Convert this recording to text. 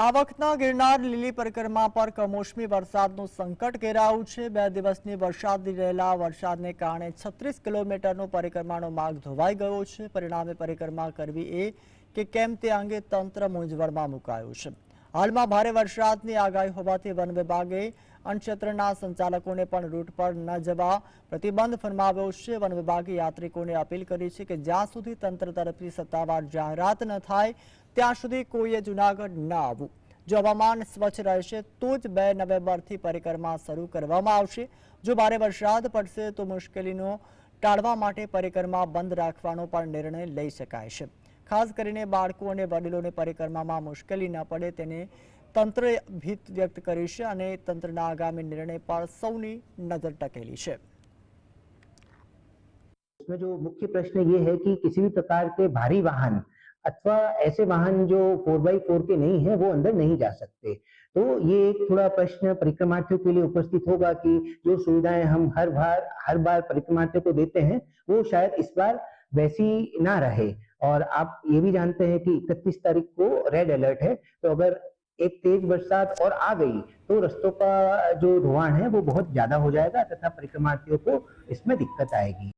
આ વખતના ગિરનાર લીલી પરિક્રમા પર કમોસમી વરસાદનું સંકટ ઘેરાયું છે। 2 દિવસની વરસાદી રહેલા વરસાદને કારણે 36 કિલોમીટરનો પરિક્રમાનો માર્ગ ધોવાઈ ગયો છે। પરિણામે પરિક્રમા કરવી એ કે કેમ તે અંગે તંત્ર મૂંઝવણમાં મુકાયું છે। હાલમાં ભારે વરસાદની આગાહી હોવાથી વન વિભાગે અન્નક્ષેત્રના સંચાલકોને પણ રૂટ પર ન જવા પ્રતિબંધ ફરમાવ્યો છે। વન વિભાગે યાત્રિકોને અપીલ કરી છે કે જ્યાં સુધી તંત્ર તરફથી સત્તાવાર જાહેરાત ન થાય ત્યાં સુધી કોઈએ જૂનાગઢ ન આવવું। જો હવામાન સ્વચ્છ રહેશે તો જ 2 નવેમ્બરથી પરિક્રમા શરૂ કરવામાં આવશે। જો ભારે વરસાદ પડશે તો મુશ્કેલીનો ટાળવા માટે પરિક્રમા બંધ રાખવાનો પણ નિર્ણય લઈ શકાય છે। ખાસ કરીને બાળકો અને વડીલોને પરિક્રમામાં મુશ્કેલી ન પડે તેને તંત્રએ ભીત વ્યક્ત કરી છે અને તંત્રના આગામી નિર્ણય પર સૌની નજર ટકેલી છે। इसमें जो मुख्य प्रश्न ये है कि किसी भी प्रकार के भारी वाहन अथवा ऐसे वाहन जो 4x4 के नहीं है वो अंदर नहीं जा सकते। तो ये एक थोड़ा प्रश्न परिक्रमार्थियों के लिए उपस्थित होगा कि जो सुविधाएं हम हर बार परिक्रमार्थियों को देते हैं वो शायद इस बार वैसी ना रहे। और आप ये भी जानते हैं कि 31 तारीख को रेड अलर्ट है, तो अगर एक तेज बरसात और आ गई तो रस्तों का जो धोवाण है वो बहुत ज्यादा हो जाएगा तथा परिक्रमार्थियों को इसमें दिक्कत आएगी।